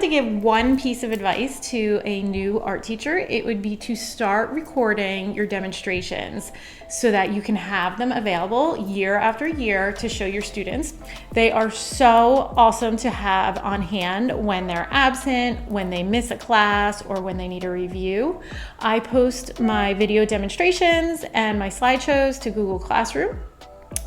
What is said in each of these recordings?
to give one piece of advice to a new art teacher, it would be to start recording your demonstrations so that you can have them available year after year to show your students. They are so awesome to have on hand when they're absent, when they miss a class, or when they need a review. I post my video demonstrations and my slideshows to Google Classroom.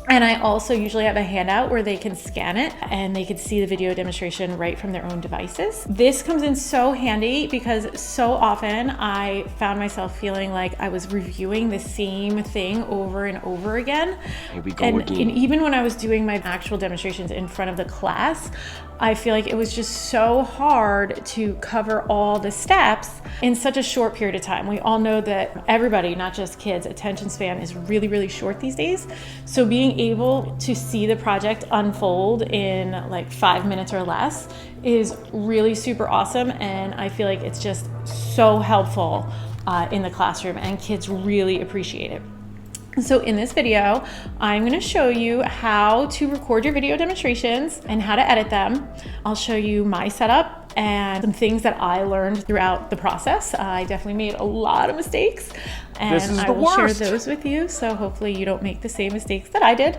And I also usually have a handout where they can scan it and they can see the video demonstration right from their own devices. This comes in so handy because so often I found myself feeling like I was reviewing the same thing over and over again. Here we go again. And even when I was doing my actual demonstrations in front of the class, I feel like it was just so hard to cover all the steps in such a short period of time. We all know that everybody, not just kids, attention span is really, really short these days. So being able to see the project unfold in like 5 minutes or less is really super awesome. And I feel like it's just so helpful in the classroom, and kids really appreciate it. So in this video, I'm going to show you how to record your video demonstrations and how to edit them. I'll show you my setup and some things that I learned throughout the process. I definitely made a lot of mistakes, and I will share those with you. So hopefully you don't make the same mistakes that I did,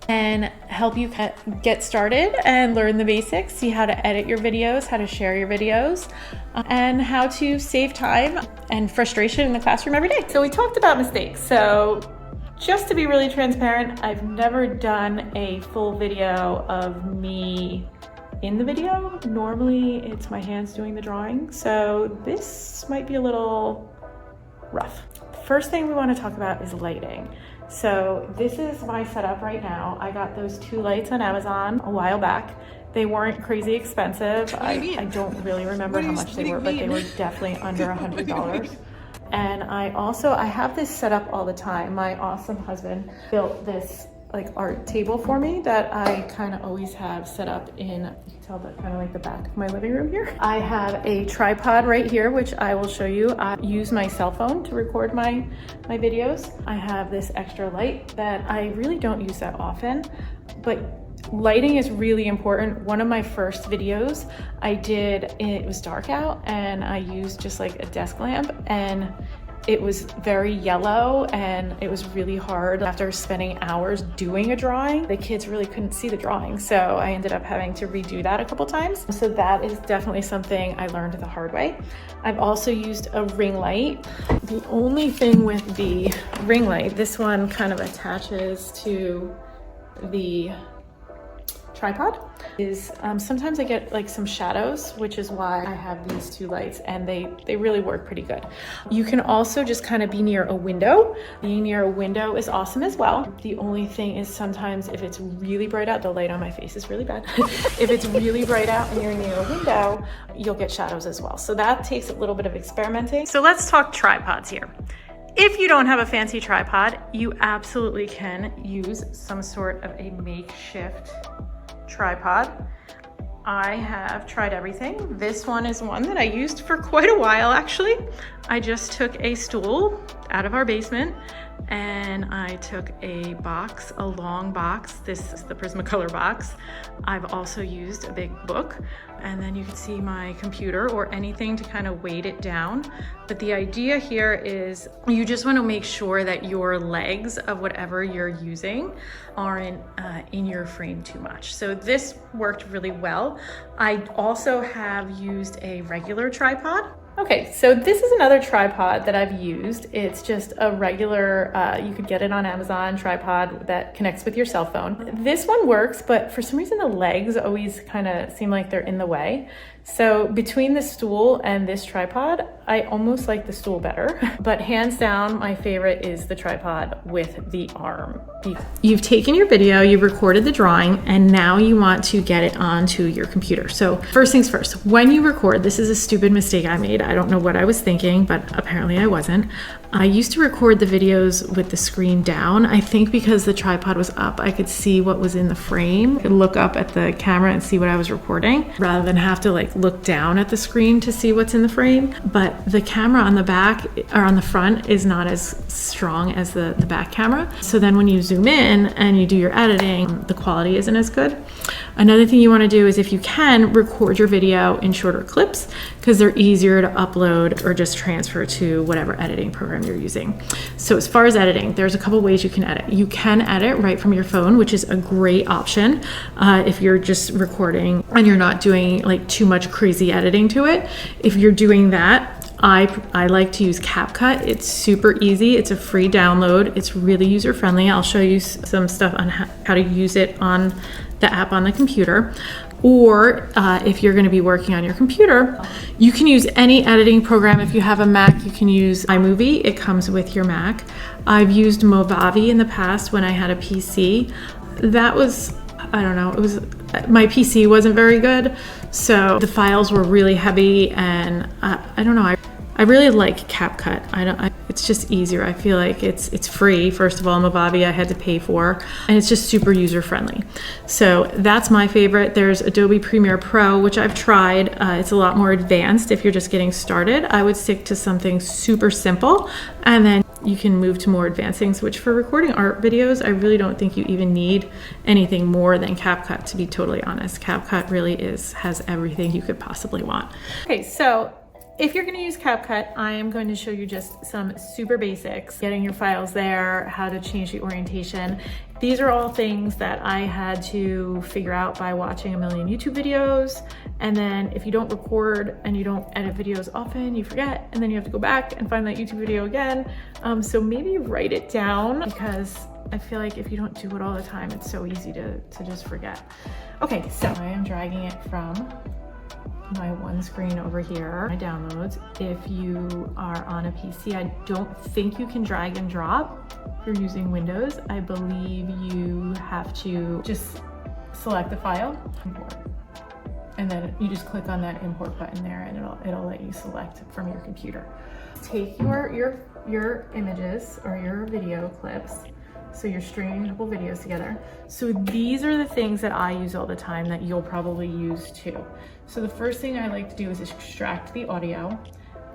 and help you get started and learn the basics, see how to edit your videos, how to share your videos, and how to save time and frustration in the classroom every day. So we talked about mistakes. So just to be really transparent, I've never done a full video of me in the video. Normally it's my hands doing the drawing. So this might be a little rough. First thing we want to talk about is lighting. So this is my setup right now. I got those 2 lights on Amazon a while back. They weren't crazy expensive. I don't really remember how much they were, but they were definitely under $100. And I have this set up all the time. My awesome husband built this like art table for me that I kind of always have set up in, you can tell that kind of like the back of my living room here. I have a tripod right here, which I will show you. I use my cell phone to record my videos. I have this extra light that I really don't use that often, but lighting is really important. One of my first videos I did, it was dark out and I used just like a desk lamp, and it was very yellow and it was really hard. After spending hours doing a drawing, the kids really couldn't see the drawing. So I ended up having to redo that a couple times. So that is definitely something I learned the hard way. I've also used a ring light. The only thing with the ring light, this one kind of attaches to the tripod, is sometimes I get like some shadows, which is why I have these 2 lights, and they really work pretty good. You can also just kind of be near a window. Being near a window is awesome as well. The only thing is sometimes if it's really bright out, the light on my face is really bad. If it's really bright out and you're near a window, you'll get shadows as well. So that takes a little bit of experimenting. So let's talk tripods here. If you don't have a fancy tripod, you absolutely can use some sort of a makeshift tripod. I have tried everything. This one is one that I used for quite a while actually. I just took a stool out of our basement and I took a box, a long box. This is the Prismacolor box. I've also used a big book, and then you can see my computer or anything to kind of weight it down. But the idea here is you just want to make sure that your legs of whatever you're using aren't in your frame too much. So this worked really well. I also have used a regular tripod. Okay, so this is another tripod that I've used. It's just a regular, you could get it on Amazon, tripod that connects with your cell phone. This one works, but for some reason the legs always kind of seem like they're in the way. So between the stool and this tripod, I almost like the stool better. But hands down, my favorite is the tripod with the arm. You've taken your video, you've recorded the drawing, and now you want to get it onto your computer. So first things first, when you record, this is a stupid mistake I made. I don't know what I was thinking, but apparently I wasn't. I used to record the videos with the screen down. I think because the tripod was up, I could see what was in the frame. I could look up at the camera and see what I was recording rather than have to like look down at the screen to see what's in the frame. But the camera on the back or on the front is not as strong as the back camera. So then when you zoom in and you do your editing, the quality isn't as good. Another thing you want to do is, if you can, record your video in shorter clips because they're easier to upload or just transfer to whatever editing program you're using. So as far as editing, there's a couple ways you can edit. You can edit right from your phone, which is a great option if you're just recording and you're not doing like too much crazy editing to it. If you're doing that, I like to use CapCut. It's super easy. It's a free download. It's really user friendly. I'll show you some stuff on how to use it on the app on the computer. Or if you're going to be working on your computer, you can use any editing program. If you have a Mac, you can use iMovie. It comes with your Mac. I've used Movavi in the past when I had a PC. That was, I don't know, my PC wasn't very good, so the files were really heavy, and I don't know. I really like CapCut. It's just easier. I feel like it's free. First of all, Movavi I had to pay for, and it's just super user friendly. So that's my favorite. There's Adobe Premiere Pro, which I've tried. It's a lot more advanced if you're just getting started. I would stick to something super simple, and then you can move to more advanced things, which for recording art videos, I really don't think you even need anything more than CapCut, to be totally honest. CapCut really has everything you could possibly want. Okay, so if you're going to use CapCut, I am going to show you just some super basics, getting your files there, how to change the orientation. These are all things that I had to figure out by watching a million YouTube videos. And then if you don't record and you don't edit videos often, you forget, and then you have to go back and find that YouTube video again. So maybe write it down, because I feel like if you don't do it all the time, it's so easy to just forget. Okay, so I am dragging it from my one screen over here, my downloads. If you are on a PC, I don't think you can drag and drop. If you're using Windows, I believe you have to just select the file, import, and then you just click on that import button there, and it'll let you select from your computer. Take your images or your video clips. So you're stringing a couple videos together. So these are the things that I use all the time that you'll probably use too. So the first thing I like to do is extract the audio.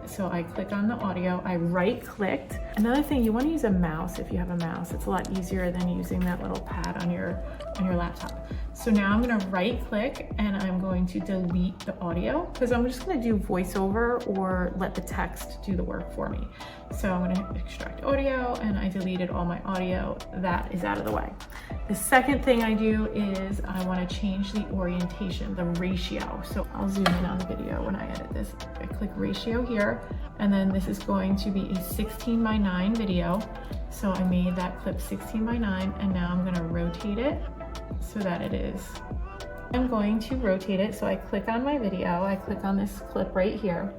So I click on the audio, I right clicked. Another thing, you want to use a mouse if you have a mouse. It's a lot easier than using that little pad on your laptop. So now I'm going to right click and I'm going to delete the audio, because I'm just going to do voiceover or let the text do the work for me. So I'm going to extract audio, and I deleted all my audio. That is out of the way. The second thing I do is I want to change the orientation, the ratio. So I'll zoom in on the video when I edit this. I click ratio here, and then this is going to be a 16:9 video. So I made that clip 16:9, and now I'm going to rotate it so that it is. I'm going to rotate it. So I click on my video, I click on this clip right here,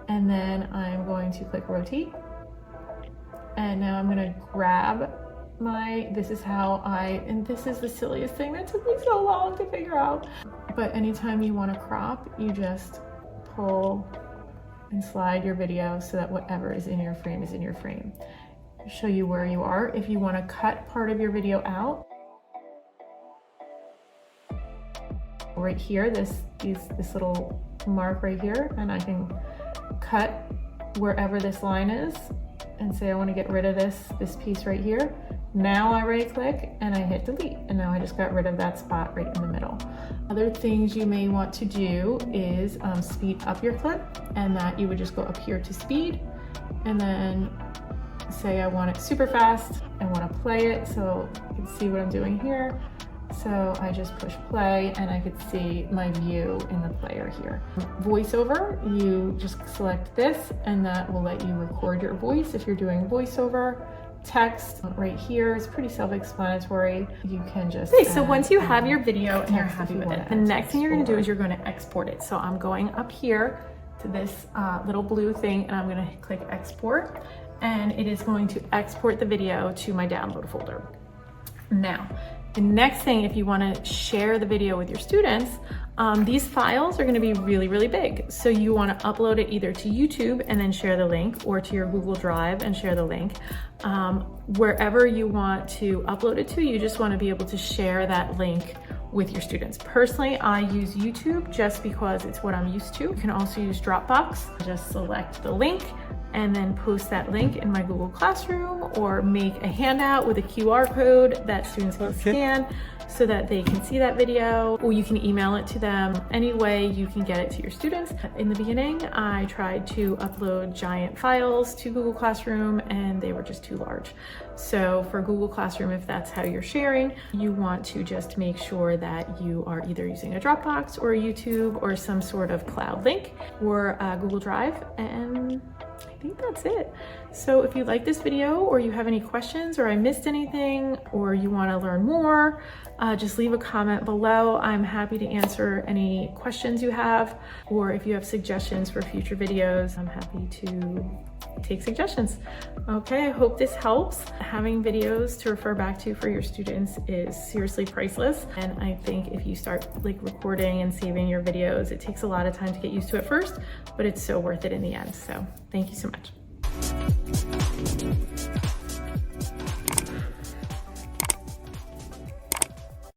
and then I'm going to click rotate. And now I'm going to grab this is how and this is the silliest thing that took me so long to figure out. But anytime you want to crop, you just pull and slide your video so that whatever is in your frame is in your frame. I'll show you where you are. If you want to cut part of your video out, right here, this little mark right here, and I can cut wherever this line is and say I want to get rid of this piece right here. Now I right click and I hit delete, and now I just got rid of that spot right in the middle. Other things you may want to do is speed up your clip, and that you would just go up here to speed, and then say I want it super fast. I want to play it so you can see what I'm doing here. So I just push play, and I could see my view in the player here. Voiceover, you just select this, and that will let you record your voice if you're doing voiceover. Text right here is pretty self-explanatory. You can just so once you have your video and you're happy with it, the next thing you're going to do is you're going to export it. So I'm going up here to this little blue thing, and I'm going to click export, and it is going to export the video to my download folder. Now, The next thing, if you want to share the video with your students, these files are going to be really, really big. So you want to upload it either to YouTube and then share the link, or to your Google Drive and share the link. Wherever you want to upload it to, you just want to be able to share that link with your students. Personally, I use YouTube just because it's what I'm used to. You can also use Dropbox. Just select the link and then post that link in my Google Classroom, or make a handout with a QR code that students can scan so that they can see that video, or you can email it to them. Any way you can get it to your students. In the beginning, I tried to upload giant files to Google Classroom and they were just too large. So for Google Classroom, if that's how you're sharing, you want to just make sure that you are either using a Dropbox or a YouTube or some sort of cloud link, or Google Drive, and I think that's it. So if you like this video, or you have any questions, or I missed anything, or you want to learn more, just leave a comment below. I'm happy to answer any questions you have, or if you have suggestions for future videos, I'm happy to take suggestions. Okay, I hope this helps. Having videos to refer back to for your students is seriously priceless. And I think if you start recording and saving your videos, it takes a lot of time to get used to at first, but it's so worth it in the end. So thank you so much.